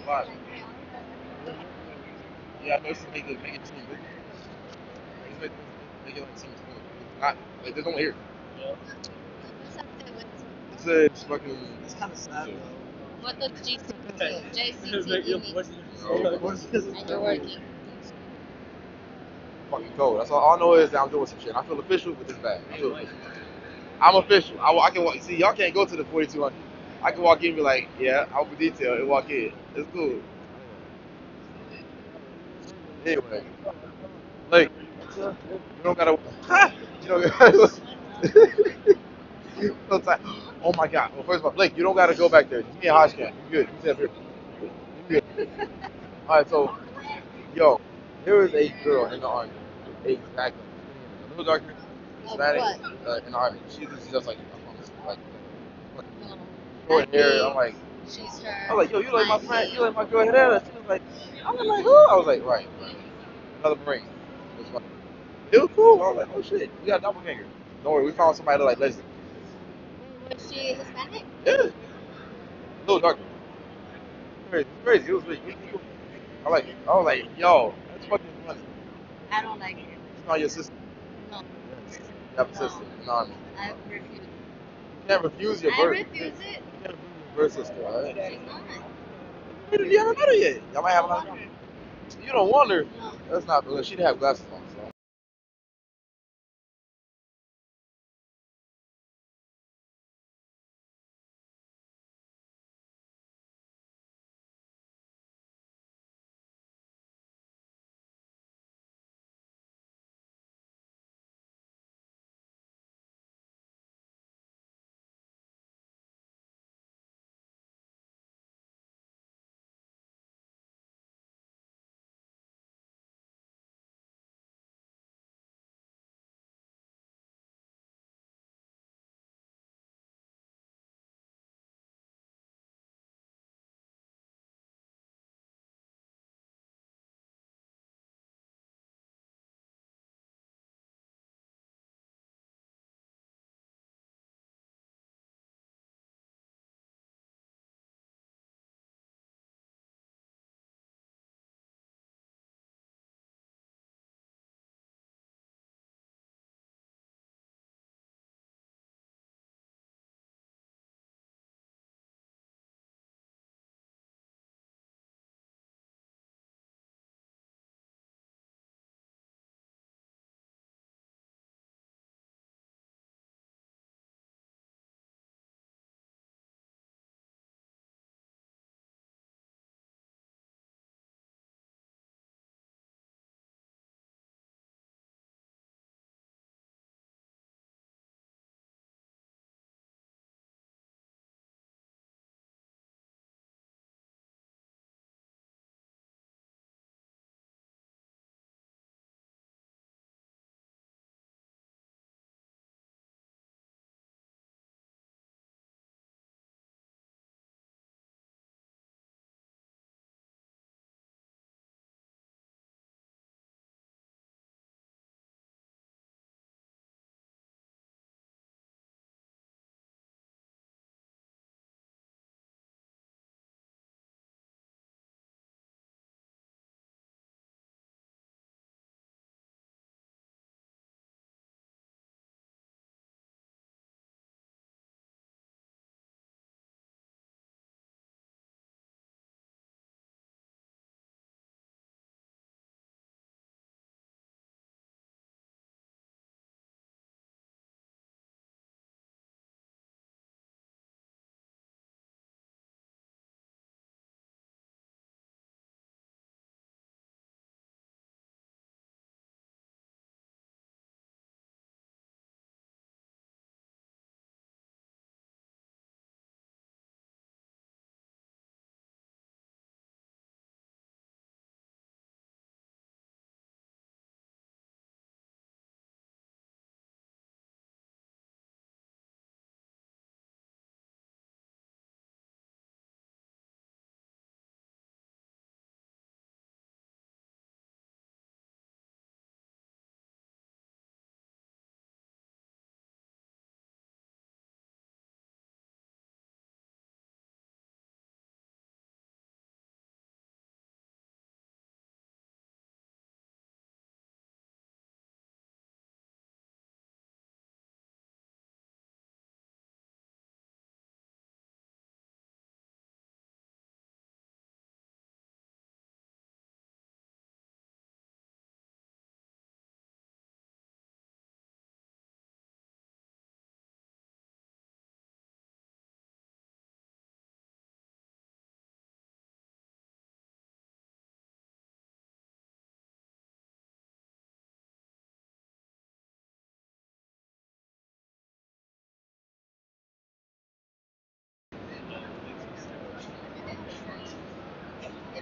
But yeah, I know some make it seem big. Make it like seem small. It's not like there's no one here. It's fucking. It's kind of sad though. What does JCT Make your mean? voice. And you're working. Fucking cold. That's all I know is that I'm doing some shit. I feel official, but it's bad. I feel official. I'm official. I can walk. See, y'all can't go to the 4200. I can walk in and be like, yeah, I'll be detailed and walk in. It's cool. Anyway, like, you don't gotta. You don't gotta. Sometimes, oh my god. Well, first of all, Blake, you don't gotta go back there. Just me and Hodge can. You good. You said here. You good. All right, so, yo, there was a girl in the army. Exactly. A little darker, Hispanic, in the army. She's just like, No. short hair. I'm like, She's her. I was like, yo, you like my friend? You like my girl Herrera? She was like, I was like, who? I was like, right. Another Marine. It was cool. I was like, oh shit, we got a doppelganger. Don't worry, we found somebody that like Leslie. Was she Hispanic? Yeah, a little darker. Crazy. It's crazy. It was really cool. I like it. I was like, yo, that's fucking funny. I don't like it. It's not your sister. No. Yes. You have a sister in the army. I refuse. You can't refuse your I birth. refuse it. You can't refuse your birth sister, alright? She's not. You haven't met her yet. Y'all might have another. You don't want her. No. That's not. She didn't have glasses on, so.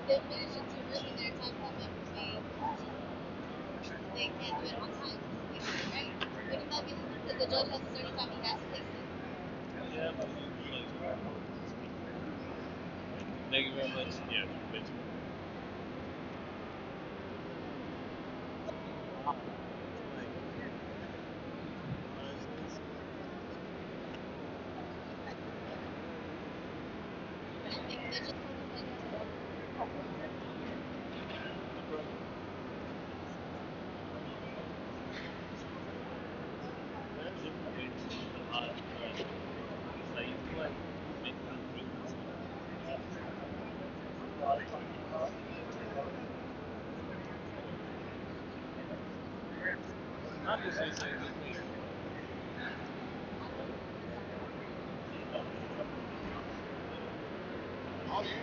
They finished it too early. They're talking about that they can't do it on time. Basically, right? Wouldn't that be because the judge has a certain time he has to place it? Yeah, but thank you very much. Yeah, thank you. I don't think they just told him There's different ways to do a lot, but it's like you feel like make it improvements. Not to say so just like oh yeah.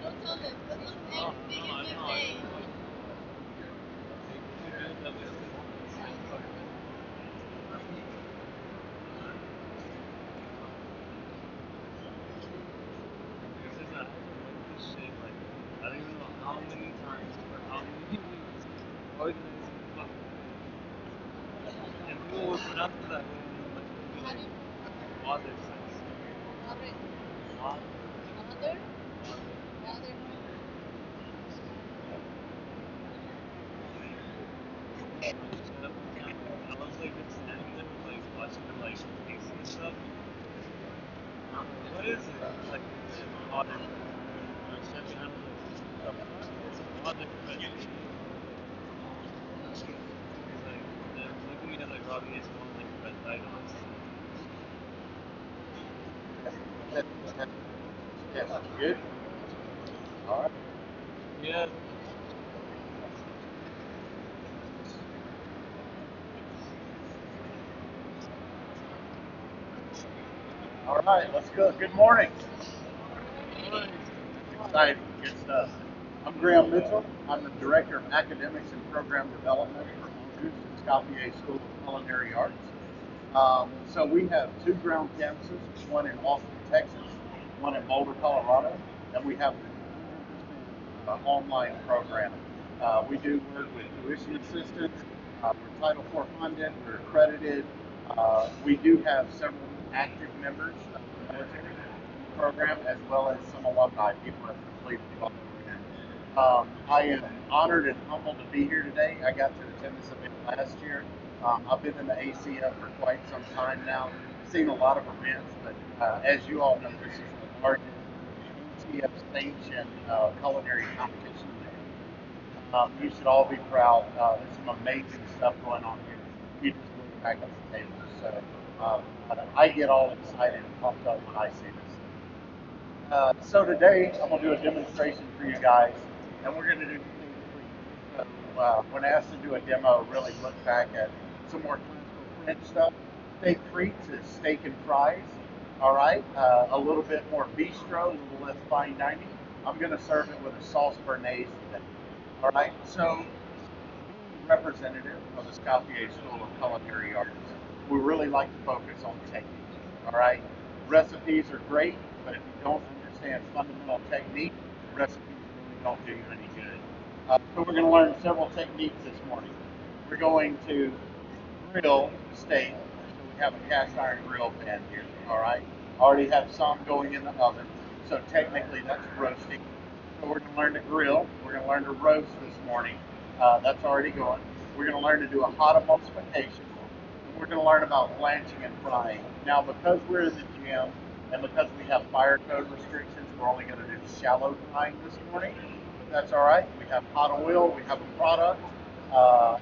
don't tell him. Put some No, make no, it I good know. pay. We do it that way sometimes. It's just that I haven't done this shit like I don't even know how many times for how many weeks. Organizing fucking and people would pronounce it that way and then like they'd be How like do you water sex. water? Water. Water? Water. Water? Shut up one time. I was like just standing there like watching them like tasting stuff. And I'm like, what is it? He's like, it's water. And I shut down. I was like, the fuck? It's water, but he's like, then look at me as like Robbie H. One like red titles. Yes, good. All right. Yeah. All right, let's go. Good morning. Nice. Exciting, good stuff. I'm Graham Mitchell. I'm the Director of Academics and Program Development for Anjou's Escoffier School of Culinary Arts. So we have two ground campuses, one in Austin, Texas, one in Boulder, Colorado, and we have online program. We do work with tuition assistance. We're Title IV funded. We're accredited. We do have several active members of the military program as well as some alumni. People have completed the program. I am honored and humbled to be here today. I got to attend this event last year. I've been in the ACF for quite some time now, seen a lot of events, but as you all know, this is the largest ACF sanctioned culinary competition. You should all be proud. There's some amazing stuff going on here. You just look back at the table. So I get all excited and pumped up when I see this. So today I'm going to do a demonstration for you guys, and we're going to do steak. So when asked to do a demo, really look back at some more classical French stuff. Steak frites is steak and fries. All right, a little bit more bistro, a little less fine dining. I'm going to serve it with a sauce béarnaise today. All right, so representative of the Scottier School of Culinary Arts, we really like to focus on technique. All right, recipes are great, but if you don't understand fundamental technique, recipes really don't do you any good. So we're going to learn several techniques this morning. We're going to grill steak. So we have a cast iron grill pan here. All right, already have some going in the oven. So technically that's roasting. So we're going to learn to grill. We're going to learn to roast this morning. That's already going. We're going to learn to do a hot emulsification. And we're going to learn about blanching and frying. Now, because we're in the gym and because we have fire code restrictions, we're only going to do shallow frying this morning. That's all right. We have hot oil. We have a product,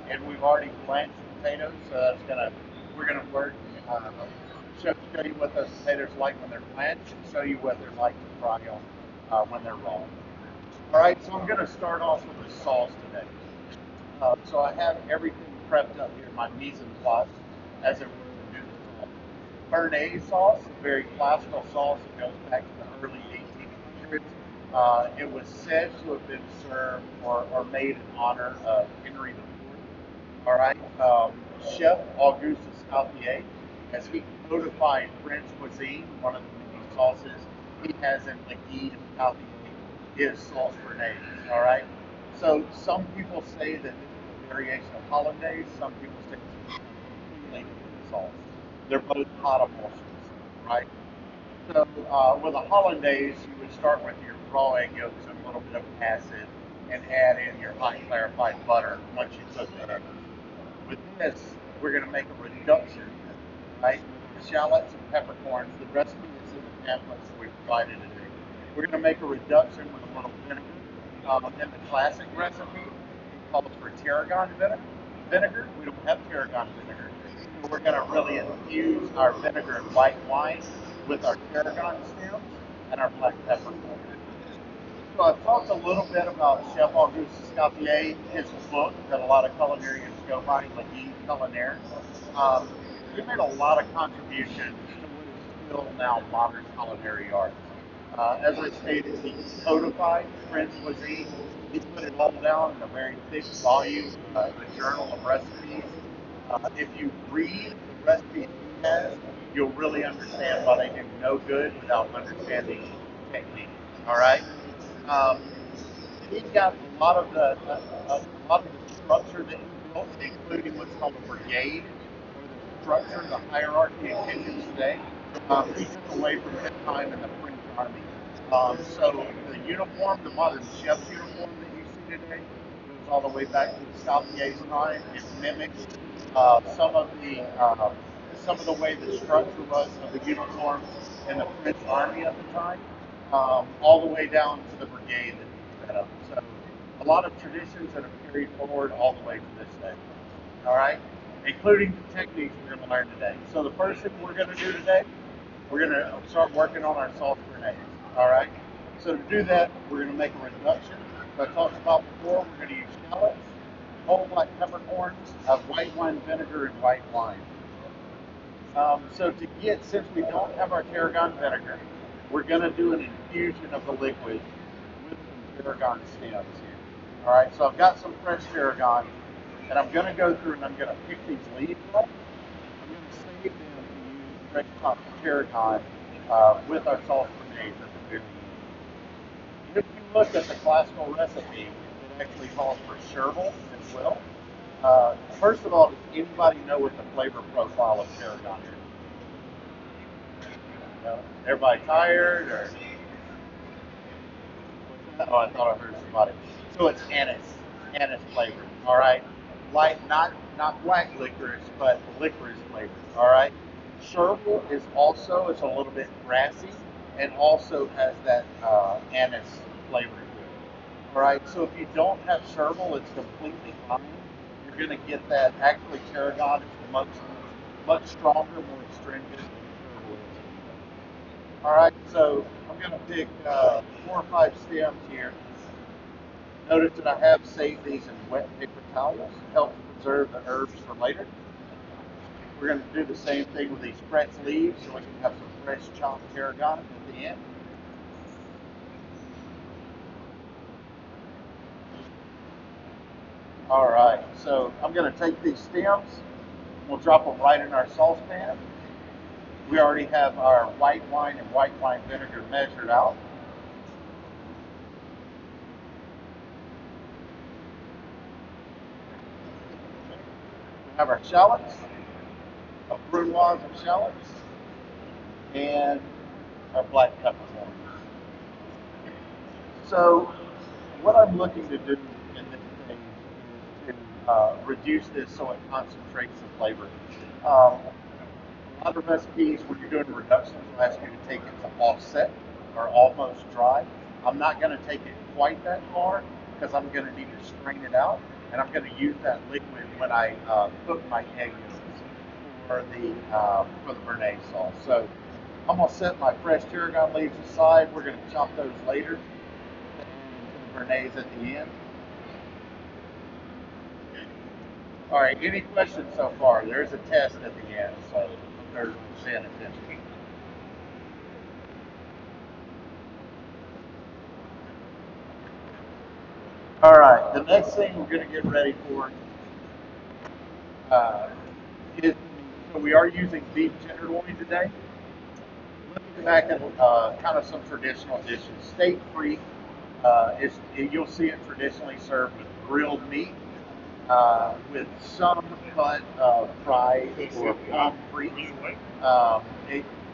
and we've already blanched potatoes. So we're gonna work. Show you what those potatoes like when they're blanched, and show you what they're like to fry them when they're raw. All right, so I'm going to start off with a sauce today. So I have everything prepped up here, my mise en place, as it were, to do the sauce. Béarnaise sauce, a very classical sauce that goes back to the early 1800s. It was said to have been served or made in honor of Henry IV. All right, Chef Auguste Escoffier, as he codified French cuisine, one of the many sauces he has in the guide of is sauce béarnaise. All right. So some people say that this is a variation of hollandaise. Some people say it's a completely different sauce. They're both hot emulsions, right? So with a hollandaise, you would start with your raw egg yolks and a little bit of acid, and add in your hot clarified butter once you cook the eggs. With this, we're going to make a reduction, right? Shallots and peppercorns. The recipe is in the pamphlets that we provided today. We're going to make a reduction with a little vinegar. In the classic recipe, it calls for tarragon vinegar. We don't have tarragon vinegar. So we're going to really infuse our vinegar and white wine with our tarragon stems and our black peppercorn. So I've talked a little bit about Chef Auguste Escoffier, his book that a lot of culinarians go by, Le Guide Culinaire. He made a lot of contributions to what is still now modern culinary art. As I stated, he codified French cuisine. He put it all down in a very thick volume, a journal of recipes. If you read the recipes he has, you'll really understand why they do no good without understanding technique. All right. Um, he's got a lot of the structure that he built, including what's called a brigade, or the structure, the hierarchy in kitchens today. He took away from his time in the French Army. So the uniform, the modern chef's uniform that you see today, goes all the way back to Escoffier's time. It mimics some of the way the structure was of the uniforms in the French Army at the time, all the way down to the brigade that he set up. So a lot of traditions that have carried forward all the way to this day. All right, including the techniques we're going to learn today. So the first thing we're going to do today, we're going to start working on our sauce béarnaise. All right. So to do that, we're going to make a reduction. As I talked about before, we're going to use shallots, whole black peppercorns, white wine vinegar, and white wine. So since we don't have our tarragon vinegar, we're going to do an infusion of the liquid with some tarragon stems here. All right, so I've got some fresh tarragon, and I'm going to go through and I'm going to pick these leaves up. I'm going to save them to use fresh top tarragon with our sauce béarnaise at the very end. If you look at the classical recipe, it actually calls for chervil as well. First of all, does anybody know what the flavor profile of tarragon is? No? Everybody tired or? Oh, I thought I heard somebody. So it's anise flavor. All right, light, not black licorice, but licorice flavor. All right. Chervil is it's a little bit grassy and also has that anise flavor to it. All right. So if you don't have chervil, it's completely fine. You're going to get that. Actually, tarragon is much stronger, more astringent. All right, so I'm going to pick 4 or 5 stems here. Notice that I have saved these in wet paper towels. Helps preserve the herbs for later. We're going to do the same thing with these fresh leaves, so we can have some fresh chopped tarragon at the end. All right, so I'm going to take these stems, we'll drop them right in our saucepan. We already have our white wine and white wine vinegar measured out. We have our shallots, a brunoise of shallots, and our black peppercorns. So what I'm looking to do in this thing is to reduce this so it concentrates the flavor. A lot of recipes when you're doing reductions will ask you to take it to offset or almost dry. I'm not going to take it quite that far because I'm going to need to strain it out, and I'm going to use that liquid when I cook my egg yolks for the Bernaise sauce. So I'm going to set my fresh tarragon leaves aside. We're going to chop those later. The Bernaise at the end. All right, any questions so far? There's a test at the end, so they're paying attention. All right, the next thing we're going to get ready for is, so we are using beef tenderloin today. Looking back at kind of some traditional dishes, steak free, you'll see it traditionally served with grilled meat, with some cut of fried or palm free.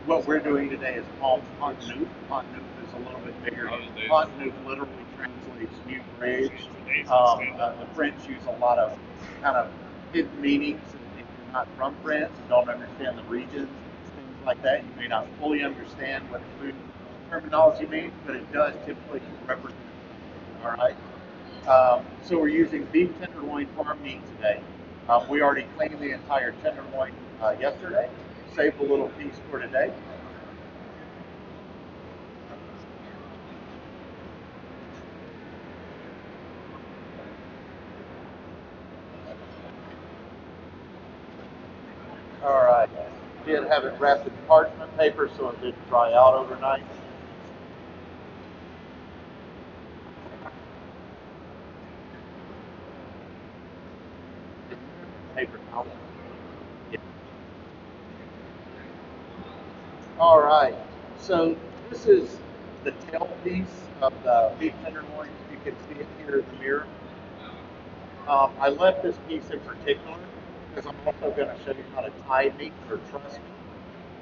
What we're doing today is palm neuf. Palm neuf is a little bit bigger. Palm neuf literally translates new bridge. The French use a lot of kind of hidden meanings. If you're not from France and don't understand the regions, things like that, you may not fully understand what food terminology means, but it does typically represent. All right. So we're using beef tenderloin farm meat today. We already cleaned the entire tenderloin yesterday, saved a little piece for today. All right. Did have it wrapped in parchment paper so it didn't dry out overnight. Paper towel. Yeah. All right. So this is the tail piece of the beef tenderloin. You can see it here in the mirror. I left this piece in particular because I'm also going to show you how to tie meat or truss meat.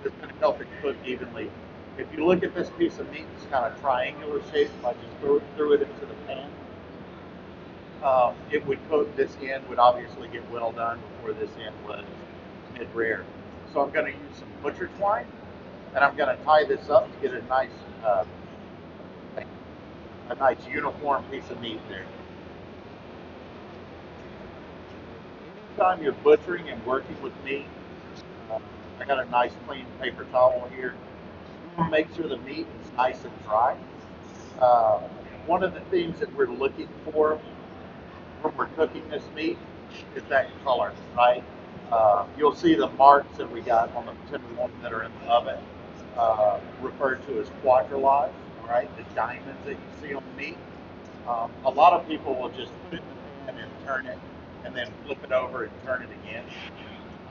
It's going to help it cook evenly. If you look at this piece of meat, it's kind of triangular shaped. If I just threw it into the pan, it would cook. This end would obviously get well done before this end was mid-rare. So I'm going to use some butcher twine, and I'm going to tie this up to get a nice uniform piece of meat there. Anytime you're butchering and working with meat, I got a nice clean paper towel here. Make sure the meat is nice and dry. One of the things that we're looking for when we're cooking this meat is that color, right? You'll see the marks that we got on the tenderloin that are in the oven, referred to as quadrillage, right? The diamonds that you see on the meat. A lot of people will just put it in the pan and turn it, and then flip it over and turn it again.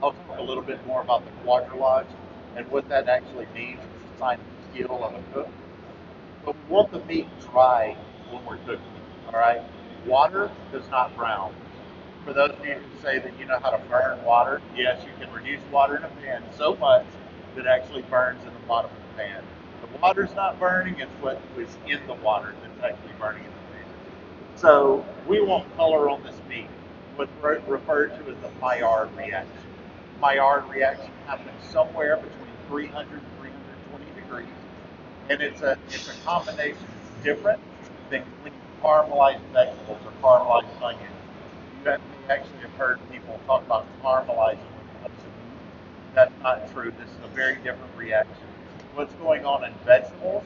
I'll talk a little bit more about the quadrillage and what that actually means. It's a sign of skill of a cook. But we want the meat dry when we're cooking, all right? Water does not brown. For those of you who say that you know how to burn water, yes, you can reduce water in a pan so much that it actually burns in the bottom of the pan. The water's not burning, it's what was in the water that's actually burning in the pan. So we want color on this meat, what's referred to as the Maillard reaction. Maillard reaction happens somewhere between 300 and 320 degrees, and it's a combination that's different than clean caramelized vegetables or caramelized onions. You actually have heard people talk about caramelizing when it comes to meat. That's not true. This is a very different reaction. What's going on in vegetables?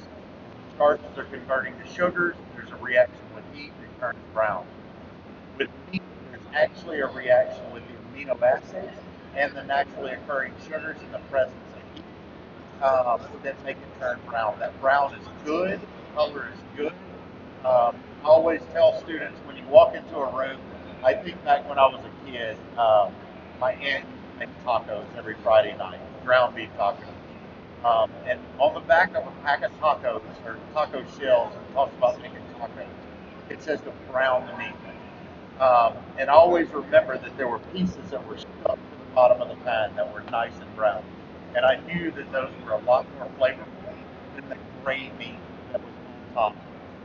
Starches are converting to sugars. There's a reaction with heat that turns brown. With meat, there's actually a reaction with the amino acids and the naturally occurring sugars in the presence of heat that make it turn brown. That brown is good, color is good. I always tell students when you walk into a room, I think back when I was a kid, my aunt used to make tacos every Friday night, ground beef tacos. And on the back of a pack of tacos or taco shells, it talks about making tacos. It says to brown the meat. And I always remember that there were pieces that were stuck to the bottom of the pan that were nice and brown. And I knew that those were a lot more flavorful than the gray meat that was on top.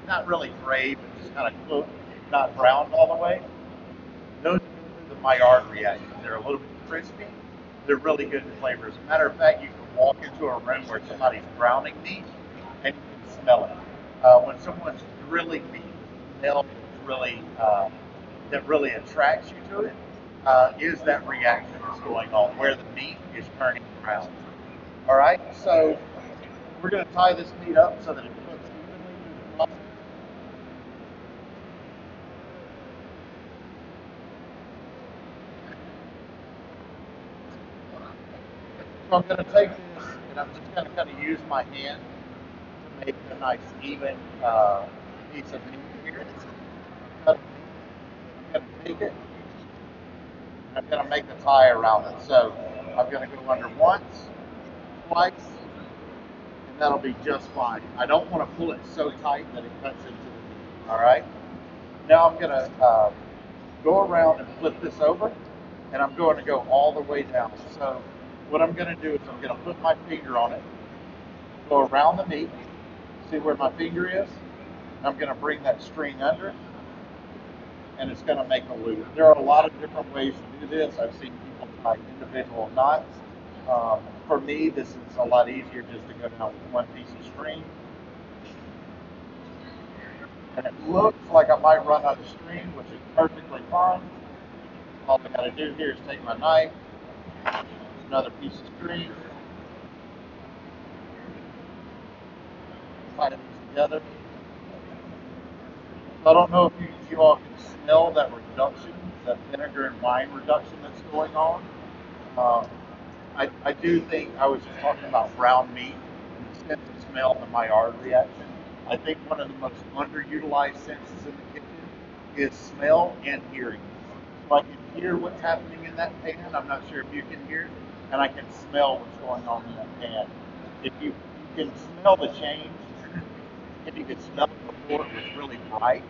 Not really gray, but just kind of cooked, not browned all the way. Those are the Maillard reaction. They're a little bit crispy. They're really good in flavor. As a matter of fact, you can walk into a room where somebody's browning meat and you can smell it. When someone's grilling meat, the smell that really attracts you to it is that reaction that's going on where the meat is turning brown. All right, so we're going to tie this meat up so that it cooks evenly through the process. So I'm going to take this and I'm just going to kind of use my hand to make a nice even piece of meat here. I'm going to take it and I'm going to make the tie around it. So I'm going to go under once, twice, and that'll be just fine. I don't want to pull it so tight that it cuts into the meat. All right. Now I'm going to go around and flip this over, and I'm going to go all the way down. So what I'm going to do is I'm going to put my finger on it, go around the meat, see where my finger is. I'm going to bring that string under, and it's going to make a loop. There are a lot of different ways to do this. I've seen people tie individual knots. For me, this is a lot easier just to go down with one piece of string. And it looks like I might run out of string, which is perfectly fine. All I got to do here is take my knife, another piece of string, tie these together. So I don't know if you all can smell that reduction, that vinegar and wine reduction that's going on. I do think I was just talking about brown meat and the sense of smell and the Maillard reaction. I think one of the most underutilized senses in the kitchen is smell and hearing. So I can hear what's happening in that pan. I'm not sure if you can hear it, and I can smell what's going on in that pan. If you can smell the change, if you could smell it before it was really bright,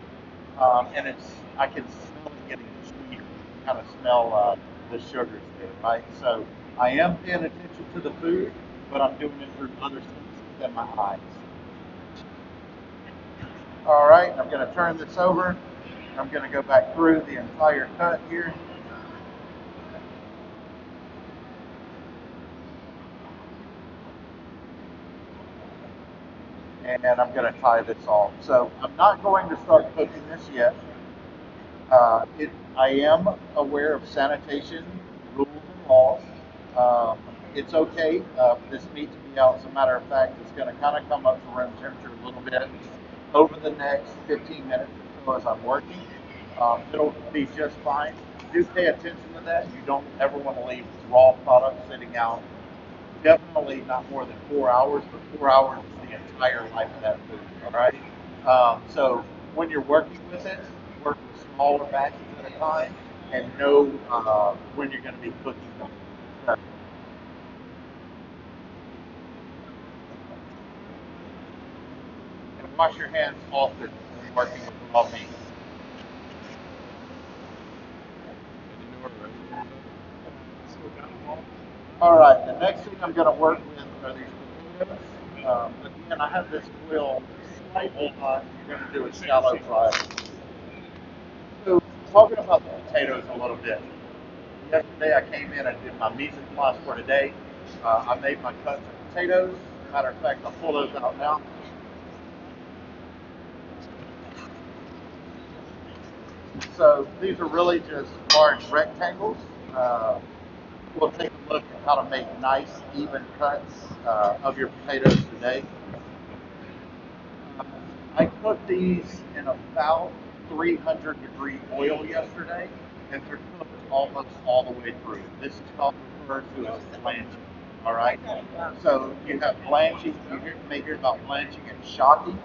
and I can smell it getting sweeter. Kind of smell the sugars there, right? So I am paying attention to the food, but I'm doing it through other senses than my eyes. All right, I'm going to turn this over. I'm going to go back through the entire cut here. And I'm going to tie this off. So I'm not going to start cooking this yet. I am aware of sanitation rules and laws. It's okay for this meat to be out. As a matter of fact, it's going to kind of come up to room temperature a little bit over the next 15 minutes or so as I'm working. It'll be just fine. Do pay attention to that. You don't ever want to leave raw product sitting out. Definitely not more than 4 hours, but 4 hours is the entire life of that food. All right. So when you're working with it, work with smaller batches at a time, and know when you're going to be cooking them. And wash your hands often when working with raw meat. All right, the next thing I'm going to work with are these potatoes. Again, I have this oil slightly hot. You're going to do a shallow fry. So, talking about the potatoes a little bit. Yesterday I came in and did my mise en place for today. I made my cuts of potatoes. Matter of fact, I'll pull those out now. So these are really just large rectangles. We'll take a look at how to make nice, even cuts of your potatoes today. I cooked these in about 300-degree oil yesterday, and they're cooked almost all the way through. This is called referred to as blanching. All right. So you have blanching. May hear about blanching and shocking.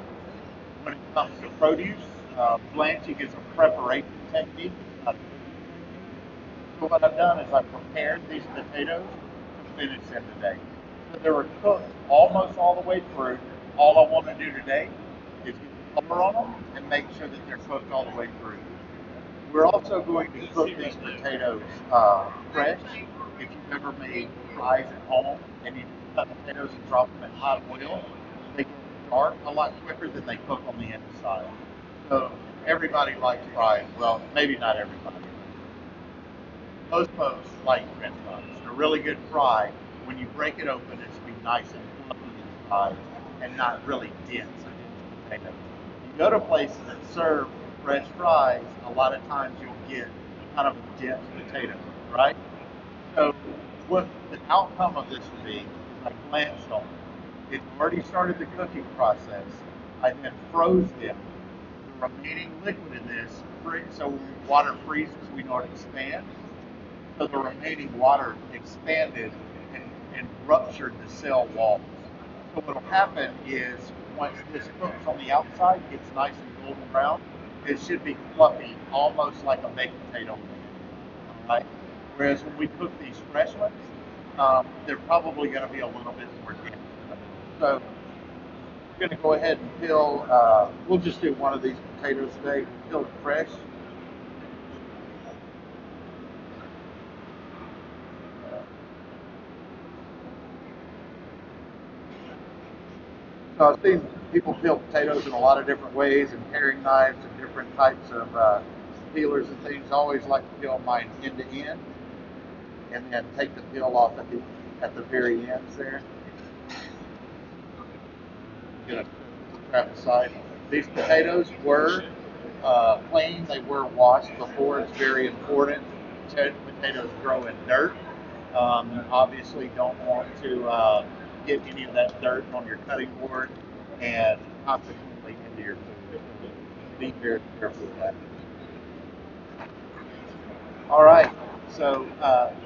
When it comes to produce, blanching is a preparation technique. So what I've done is I've prepared these potatoes to finish them today. So they were cooked almost all the way through. All I want to do today is get the color on them and make sure that they're cooked all the way through. We're also going to cook these potatoes fresh. If you've ever made fries at home and you cut potatoes and drop them in hot oil, they get dark a lot quicker than they cook on the inside. So everybody likes fries. Well, maybe not everybody. Most folks like French fries. A really good fry, when you break it open, it should be nice and fluffy inside and not really dense potato. You go to places that serve fresh fries, a lot of times you'll get kind of a dense potato, right? So what the outcome of this would be, I blanched them. It already started the cooking process. I then froze them. The remaining liquid in this, so when water freezes, we know it expands. So the remaining water expanded and ruptured the cell walls. So what will happen is once this cooks on the outside, gets nice and golden brown, it should be fluffy, almost like a baked potato. Right? Whereas when we cook these fresh ones, they're probably going to be a little bit more dense. So we're going to go ahead and peel, we'll just do one of these potatoes today, peel it fresh. So I've seen people peel potatoes in a lot of different ways, and paring knives and different types of peelers and things. I always like to peel mine end to end, and then take the peel off at the very ends there. Get a crap aside. These potatoes were plain. They were washed before. It's very important. Potatoes grow in dirt. Obviously, don't want to get any of that dirt on your cutting board and consequently into your food. Be very careful with that. All right. So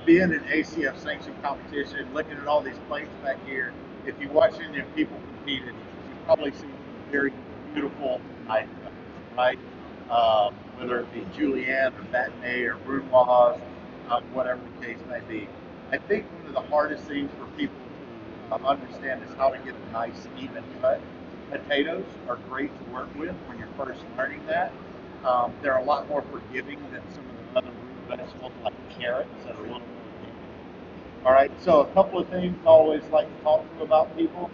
being an ACF sanctioned competition, looking at all these plates back here, if you watch any of people competing, you probably see some very beautiful knife cuts, right? Whether it be julienne or bâtonnet or brunoise, whatever the case may be. I think one of the hardest things for people to understand is how to get a nice, even cut. Potatoes are great to work with when you're first learning that. They're a lot more forgiving than some of the other root vegetables like carrots that are a little more delicate. All right, so a couple of things I always like to talk to about people.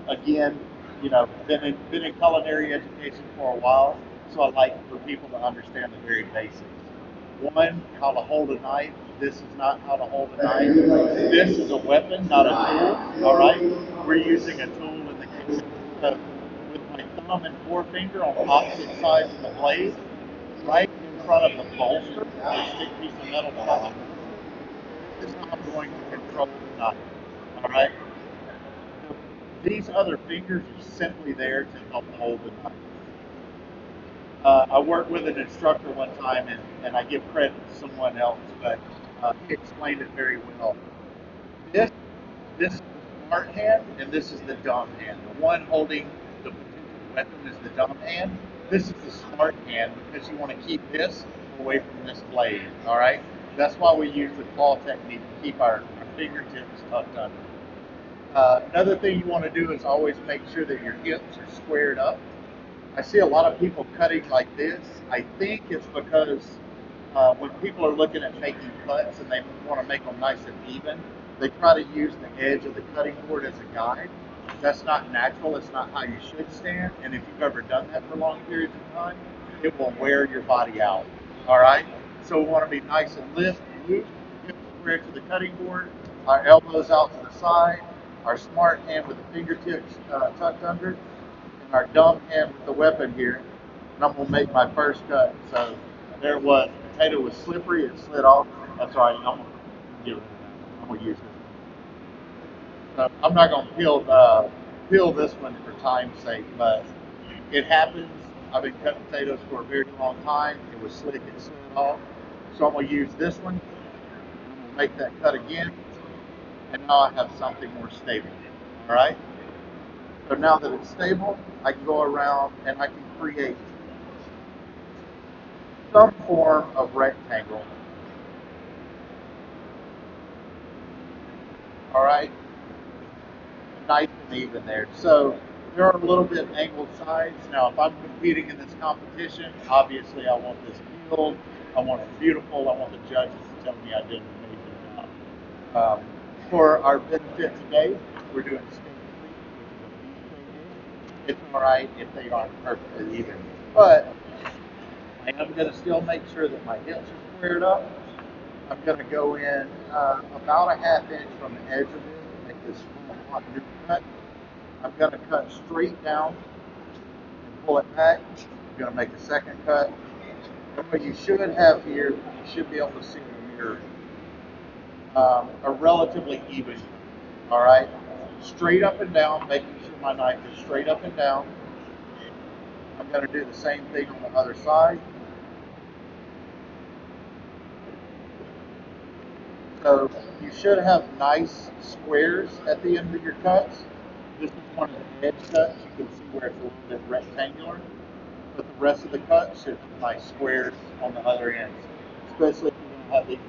Again, you know, been in culinary education for a while, so I like for people to understand the very basics. One, how to hold a knife. This is not how to hold a knife. This is a weapon, not a tool. All right, we're using a tool in the kitchen. So with my thumb and forefinger on opposite sides of the blade, right in front of the bolster, the stick piece of metal behind. This is how I'm going to control the knife. All right. These other fingers are simply there to help hold the knife. I worked with an instructor one time, and I give credit to someone else, but he explained it very well. This is the smart hand, and this is the dumb hand. The one holding the potential weapon is the dumb hand. This is the smart hand because you want to keep this away from this blade. All right. That's why we use the claw technique to keep our fingertips tucked under. Another thing you want to do is always make sure that your hips are squared up. I see a lot of people cutting like this. I think it's because when people are looking at making cuts and they want to make them nice and even, they try to use the edge of the cutting board as a guide. That's not natural. It's not how you should stand. And if you've ever done that for long periods of time, it will wear your body out. All right? So we want to be nice and loose, hips square to the cutting board, our elbows out to the side, our smart hand with the fingertips tucked under, and our dumb hand with the weapon here. And I'm going to make my first cut. So there it was. The potato was slippery. It slid off. That's all right. I'm going to use this. So I'm not going to peel this one for time's sake, but it happens. I've been cutting potatoes for a very long time. It was slick and slid off. So I'm going to use this one, make that cut again, and now I have something more stable. All right. So now that it's stable, I can go around and I can create some form of rectangle. All right. Nice and even there. So there are a little bit angled sides. Now, if I'm competing in this competition, obviously I want this peeled. I want it beautiful. I want the judges to tell me I did an amazing job. For our benefit today, we're doing steak. It's all right if they aren't perfectly even, but I am going to still make sure that my hips are squared up. I'm going to go in about a ½ inch from the edge of it and make this hot new cut. I'm going to cut straight down and pull it back. I'm going to make a second cut. And what you should have here, you should be able to see in the mirror, a relatively even, all right? Straight up and down, making sure my knife is straight up and down. I'm going to do the same thing on the other side. So you should have nice squares at the end of your cuts. This is one of the edge cuts. You can see where it's a little bit rectangular. But the rest of the cut should have nice squares on the other ends, especially if you're going to have these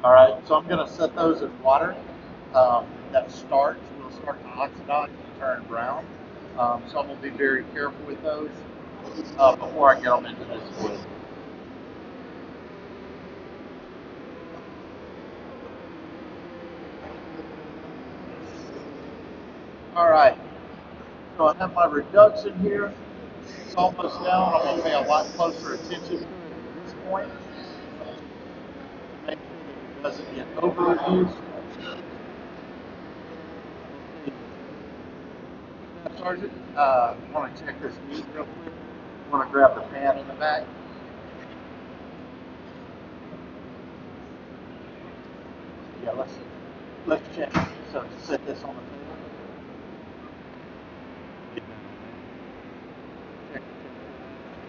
all right, so I'm going to set those in water. That starch will start to oxidize and turn brown. So I'm going to be very careful with those before I get them into this wood. All right, so I have my reduction here. It's almost down. I'm going to pay a lot closer attention at this point. Make sure that it doesn't get overused. Sergeant, I want to check this meat real quick. I want to grab the pan in the back. Yeah, let's check. So set this on the table.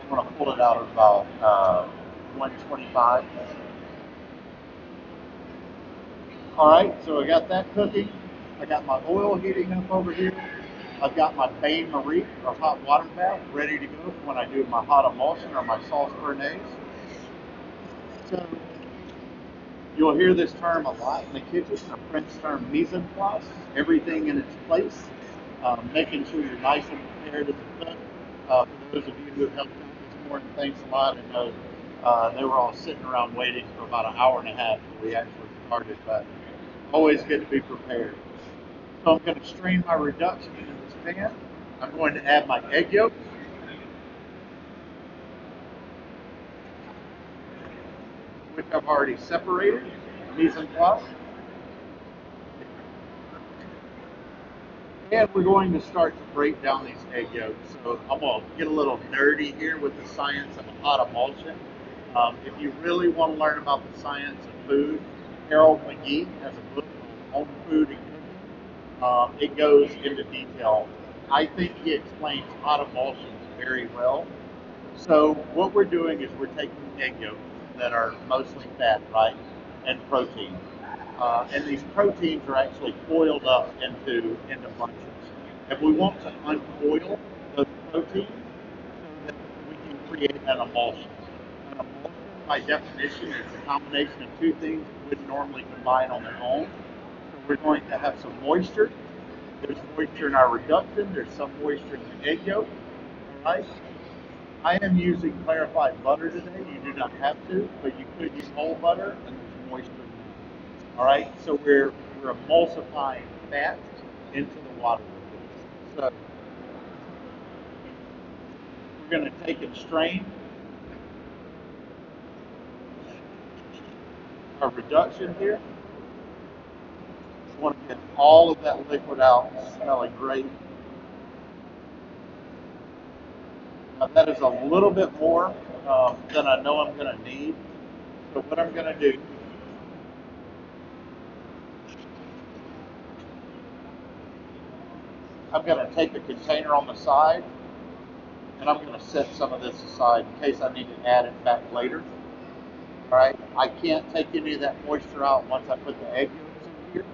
I'm going to pull it out at about 125. All right, so I got that cooking. I got my oil heating up over here. I've got my bain marie or hot water bath ready to go for when I do my hot emulsion or my sauce béarnaise. So you'll hear this term a lot in the kitchen, a French term mise en place, everything in its place, making sure you're nice and prepared as a cook. For those of you who have helped out this morning, thanks a lot. I know they were all sitting around waiting for about an hour and a half before we actually started, but always good to be prepared. So I'm going to strain my reduction into this pan. I'm going to add my egg yolks. Which I've already separated, mise en place. And we're going to start to break down these egg yolks. So I'm going to get a little nerdy here with the science of hot emulsion. If you really want to learn about the science of food, Harold McGee has a book called Home Food and Cooking. It goes into detail. I think he explains hot emulsions very well. So what we're doing is we're taking egg yolks that are mostly fat, right, and protein. And these proteins are actually coiled up into bunches. And we want to uncoil those proteins so that we can create an emulsion. An emulsion, by definition, is a combination of two things that wouldn't normally combine on their own. So we're going to have some moisture. There's moisture in our reduction. There's some moisture in the egg yolk. All right. I am using clarified butter today. You do not have to, but you could use whole butter, and there's moisture in that. All right, so we're emulsifying fat into the water. So we're going to take and strain our reduction here. We want to get all of that liquid out, smelling great. Now that is a little bit more than I know I'm going to need. So what I'm going to do, I'm going to take the container on the side And I'm going to set some of this aside in case I need to add it back later. All right, I can't take any of that moisture out once I put the egg yolks in here.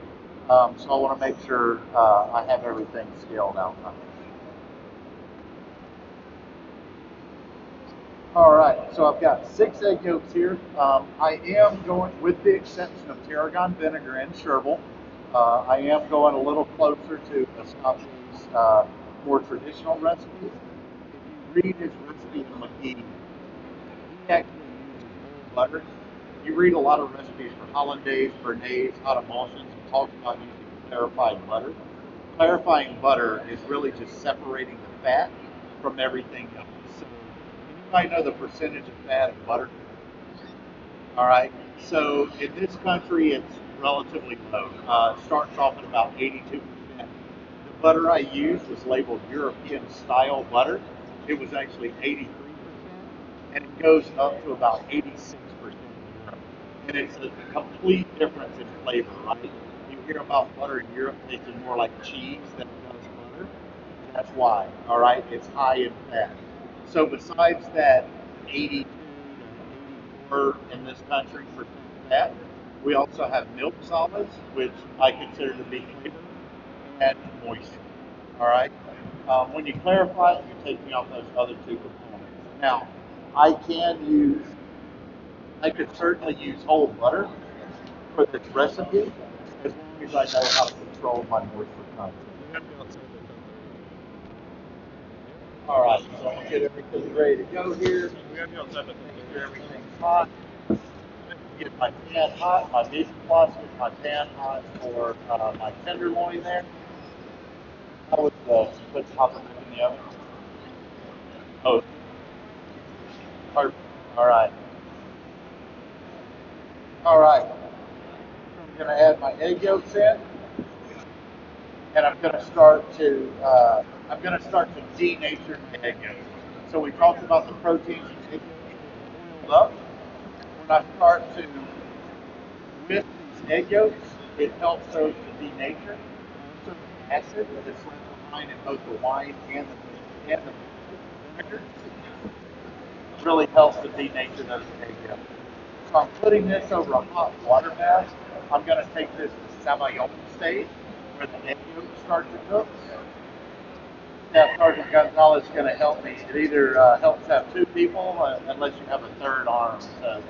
So I want to make sure I have everything scaled out. All right, so I've got 6 egg yolks here. I am going, with the exception of tarragon vinegar and sherbet, I am going a little closer to Escape's more traditional recipes. If you read his recipe in McGee, he actually uses butter. You read a lot of recipes for hollandaise, béarnaise, hot emulsions, and talks about using clarified butter. Clarifying butter is really just separating the fat from everything else. So I know the percentage of fat in butter. All right. So in this country, it's relatively low. It starts off at about 82%. The butter I used was labeled European style butter. It was actually 83%, and it goes up to about 86% in Europe. And it's a complete difference in flavor, right? You hear about butter in Europe tasting more like cheese than it does butter. That's why, all right? It's high in fat. So besides that 82 to 84 in this country for fat, we also have milk solids, which I consider to be flavor and moisture, all right? When you clarify it, you're taking off those other 2 components. Now, I could certainly use whole butter for this recipe as long as I know how to control my moisture content. All right, so I'm gonna get everything ready to go here. Make sure everything's hot. Get my pan hot, my mise en place, get my pan hot for my tenderloin there. I would put top of it in the oven. Oh, perfect. All right. All right. I'm gonna add my egg yolks in, and I'm gonna start to denature my egg yolks. So we talked about the proteins in egg yolks boiled up. When I start to whisk these egg yolks, it helps those to denature. So the acid that's left behind in both the wine and the vinegar really helps to denature those egg yolks. So I'm putting this over a hot water bath. I'm going to take this to Sabayon stage, where the egg yolks start to cook. Now, Sergeant Gonzalez is going to help me. It either helps have 2 people, unless you have a third arm. So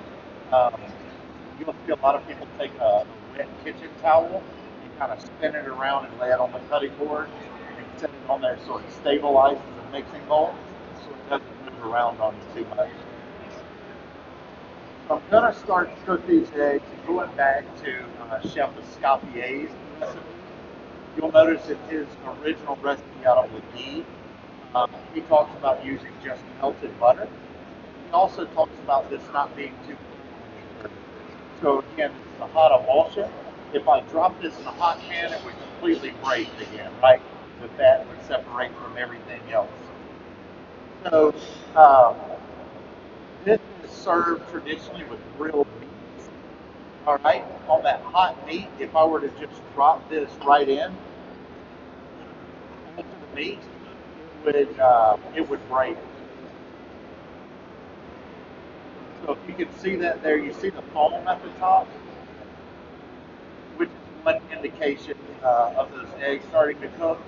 you'll see a lot of people take a wet kitchen towel and kind of spin it around and lay it on the cutting board and set it on there so it stabilizes the mixing bowl so it doesn't move around on you too much. So I'm going to start to cook these eggs, and going back to Chef Escofier's recipe. You'll notice in his original recipe out of McGee, he talks about using just melted butter. He also talks about this not being too cold. So again, this is a hot emulsion. If I drop this in a hot pan, it would completely break again, right? The fat would separate from everything else. So this is served traditionally with grilled meat. All right, on that hot meat, if I were to just drop this right in into the meat, it would break. So if you can see that there, you see the foam at the top, which is one indication of those eggs starting to cook.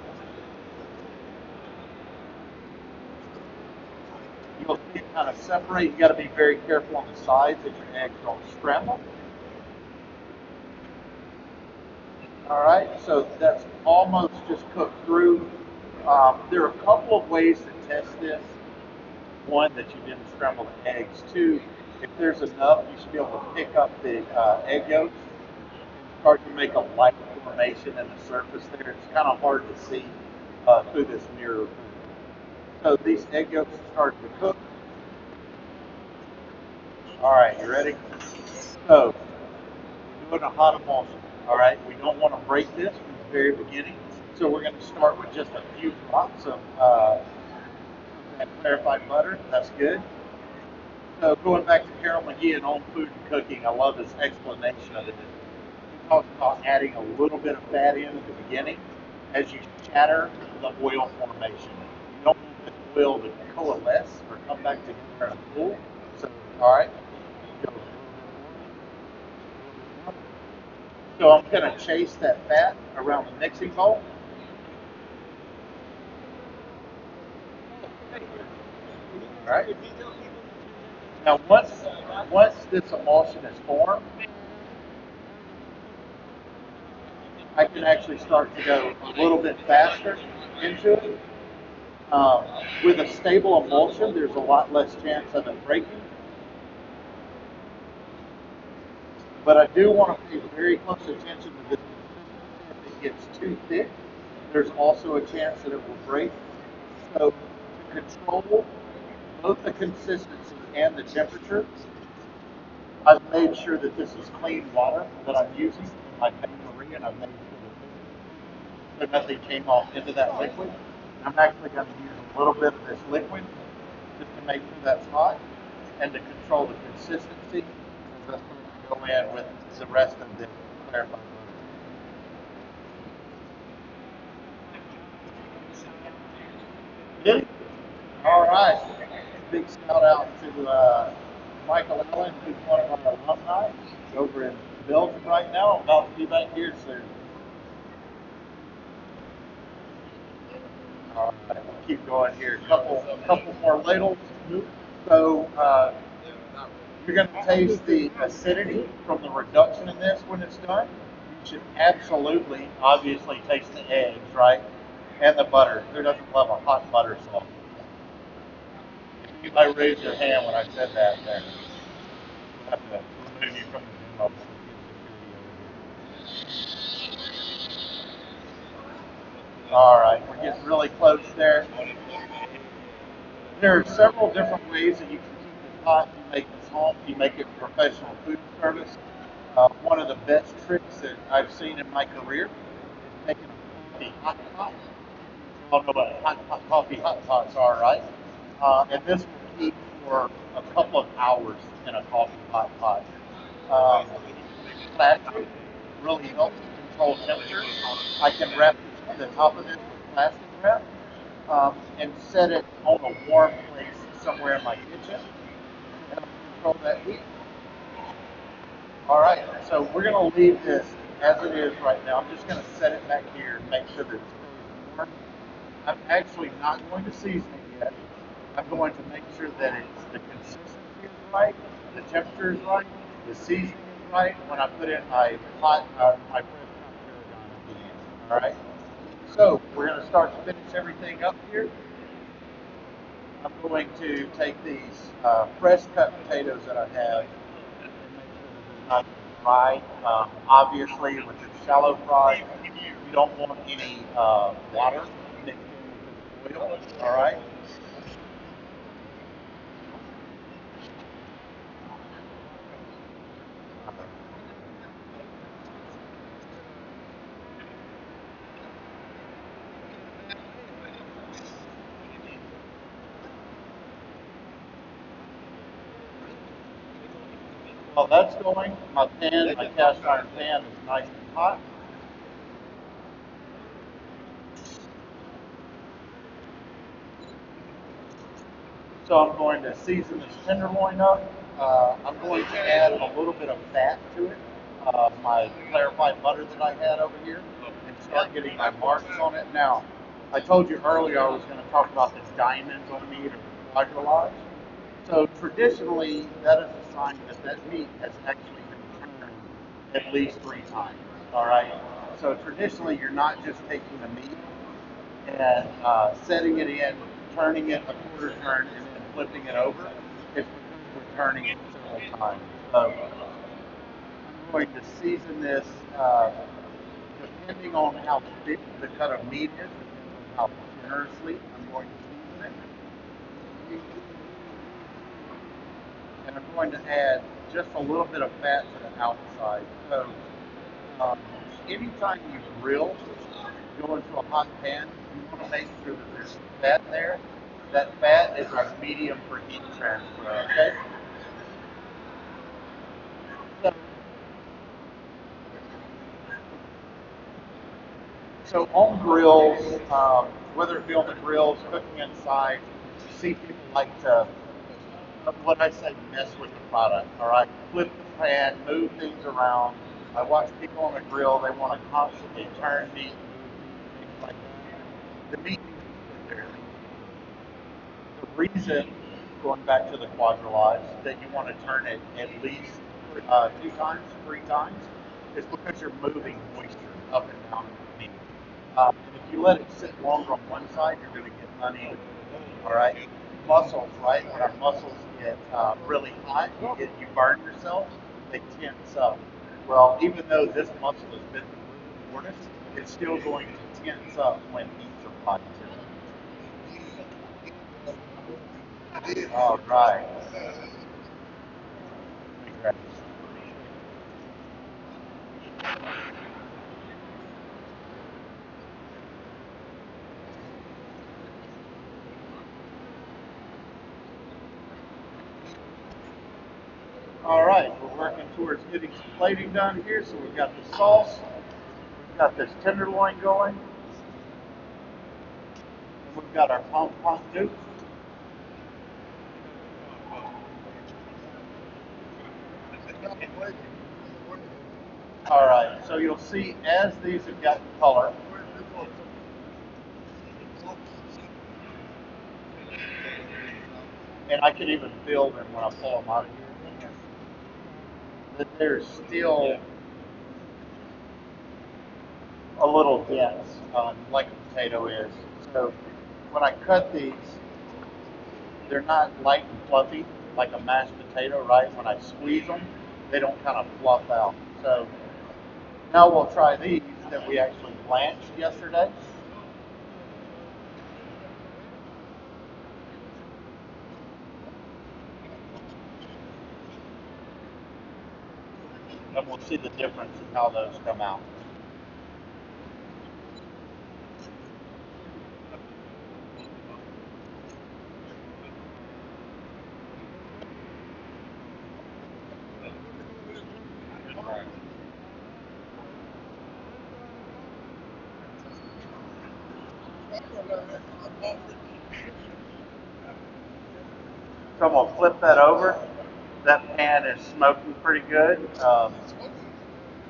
You'll see it kind of separate. You got to be very careful on the sides that your eggs don't scramble. All right, so that's almost just cooked through. There are a couple of ways to test this. One, that you didn't scramble the eggs. 2, if there's enough, you should be able to pick up the egg yolks and start to make a light formation in the surface there. It's kind of hard to see through this mirror. So these egg yolks are starting to cook. All right, you ready? So we're doing a hot emulsion. All right, we don't want to break this from the very beginning. So we're going to start with just a few drops of that clarified butter. That's good. So going back to Carol McGee and On Food and Cooking, I love his explanation of it. He talks about adding a little bit of fat in at the beginning as you shatter the oil formation. You don't want oil to coalesce or come back together and cool. So, all right. So I'm going to chase that fat around the mixing bowl. All right. Now once this emulsion is formed, I can actually start to go a little bit faster into it. With a stable emulsion, there's a lot less chance of it breaking. But I do want to pay very close attention to this. If it gets too thick, there's also a chance that it will break. So to control both the consistency and the temperature, I've made sure that this is clean water that I'm using in my bakery, and I've made sure that nothing came off into that liquid. I'm actually going to use a little bit of this liquid just to make sure that's hot and to control the consistency as I start to go in with the rest of the clarified butter. All right. Big shout out to Michael Allen, who's one of our alumni. He's over in Belgium right now, about to be back here soon. All right, we'll keep going here. Couple more ladles. So you're going to taste the acidity from the reduction in this when it's done. You should absolutely, obviously, taste the eggs, right? And the butter. Who doesn't love a hot butter sauce? Anybody raise your hand when I said that there? I have to remove you from the demo. All right, we're getting really close there. There are several different ways that you can keep this hot. You make this home, you make it professional food service. One of the best tricks that I've seen in my career is making a coffee hot pot. You all know what hot pots are, right? And this will keep for a couple of hours in a coffee hot pot. Plastic really helps control temperature. I can wrap the top of this with plastic wrap and set it on a warm place somewhere in my kitchen and I'll control that heat. All right, so we're going to leave this as it is right now. I'm just going to set it back here and make sure that it's warm. I'm actually not going to season it yet. I'm going to make sure that the consistency is right, the temperature is right, the seasoning is right when I put in my my all right. So we're going to start to finish everything up here. I'm going to take these fresh cut potatoes that I have and make sure that they're not fried. Obviously, with the shallow fry, you don't want any water mixed in with the oil. All right. While that's going, my cast iron pan is nice and hot. So I'm going to season this tenderloin up. I'm going to add a little bit of fat to it, my clarified butter that I had over here, and start getting my marks on it. Now, I told you earlier I was going to talk about the diamonds on meat or quadrilages. So traditionally, that is a sign that that meat has actually been turned at least 3 times. All right. So traditionally, you're not just taking the meat and setting it in, turning it a quarter turn, and then flipping it over. It's we're turning it several times. So I'm going to season this depending on how thick the cut of meat is, depending on how generously I'm going to season it. And I'm going to add just a little bit of fat to the outside. So anytime you grill, go into a hot pan, you want to make sure that there's fat there. That fat is a medium for heat transfer, okay? So on grills, whether it be on the grills, cooking inside, see people like to, what I say, mess with the product. All right, flip the pan, move things around. I watch people on the grill; they want to constantly turn meat, things like that. The meat needs to be there. The reason, going back to the quadrilives, that you want to turn it at least 2 times, 3 times, is because you're moving moisture up and down the meat. And if you let it sit longer on one side, you're going to get uneven. All right, muscles, right? When our muscles get really hot, you burn yourself, they tense up. Well, even though this muscle has been the shortest, it's still going to tense up when meats are hot. All right. All right, we're working towards getting some plating done here. So we've got the sauce, we've got this tenderloin going, and we've got our pom pom nukes. All right, so you'll see as these have gotten color, and I can even feel them when I pull them out of here, that they're still a little dense, like a potato is. So when I cut these, they're not light and fluffy like a mashed potato, right? When I squeeze them, they don't kind of fluff out. So now we'll try these that we actually blanched yesterday. And we'll see the difference in how those come out. So I'm gonna flip that over. That pan is smoking pretty good.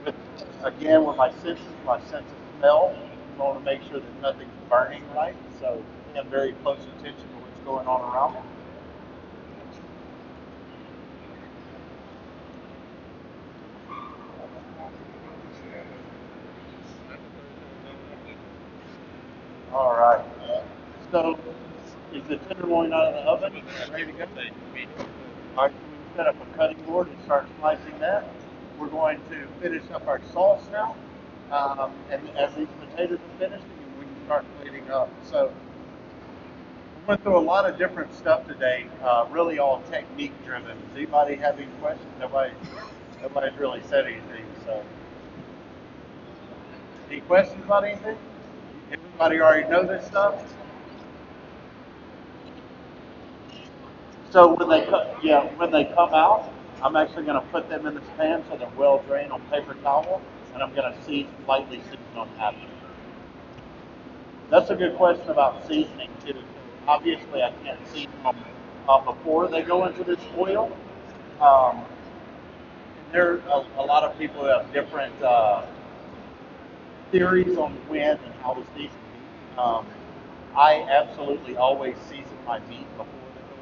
With, again, with my senses, my sense of smell, I want to make sure that nothing's burning right. So paying very close attention to what's going on around me. All right. So is the tenderloin out of the oven? Ready to go? All right. We set up a cutting board and start slicing that. We're going to finish up our sauce now. And as these potatoes are finished, we can start plating up. So we went through a lot of different stuff today, really all technique driven. Does anybody have any questions? Nobody's really said anything. So any questions about anything? Everybody already know this stuff? So when they come out, I'm actually going to put them in this pan so they're well drained on paper towel, and I'm going to lightly season them after. That's a good question about seasoning too. Obviously, I can't season them before they go into this oil. Um, there are a lot of people who have different theories on when and how to season meat. I absolutely always season my meat before they go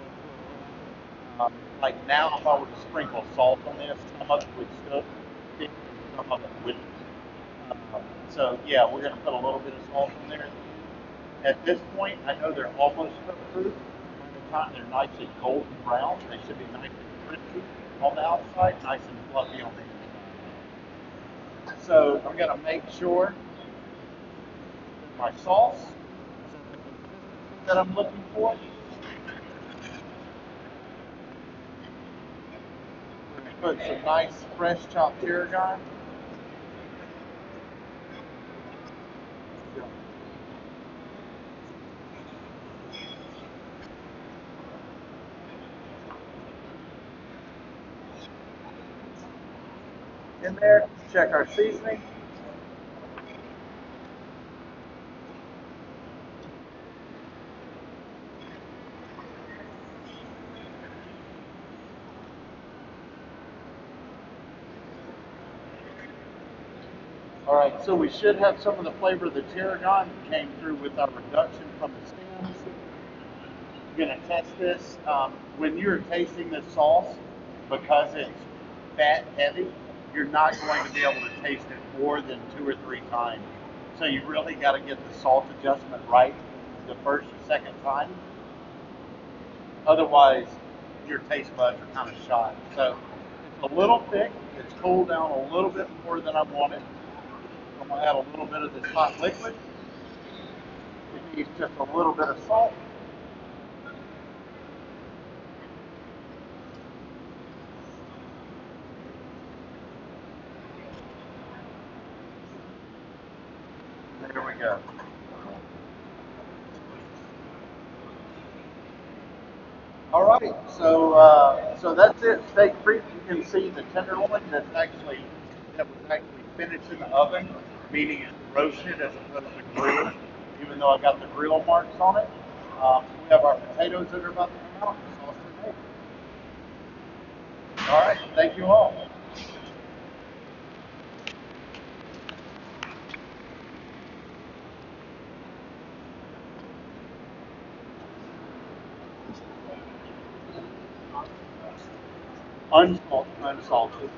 into it. Like now, if I were to sprinkle salt on this, some of it would stick, some of it wouldn't. So yeah, we're going to put a little bit of salt in there. At this point, I know they're almost cooked through. By the time they're nice and golden brown, they should be nice and crispy on the outside, nice and fluffy on the inside. So I'm going to make sure my sauce that I'm looking for. Put some nice fresh chopped tarragon. In there, check our seasoning. All right, so we should have some of the flavor of the tarragon came through with our reduction from the stems. I'm gonna test this. When you're tasting this sauce, because it's fat heavy, you're not going to be able to taste it more than 2 or 3 times. So you really got to get the salt adjustment right the first or second time. Otherwise, your taste buds are kind of shot. So it's a little thick. It's cooled down a little bit more than I wanted. I'm gonna add a little bit of this hot liquid. It needs just a little bit of salt. There we go. All right, so that's it. Steak frites. You can see the tenderloin that was actually finished in the oven, meaning it's roasted as opposed to grilled. Even though I got the grill marks on it, we have our potatoes that are about to come out. Sauce for me. All right, thank you all. Unsalted.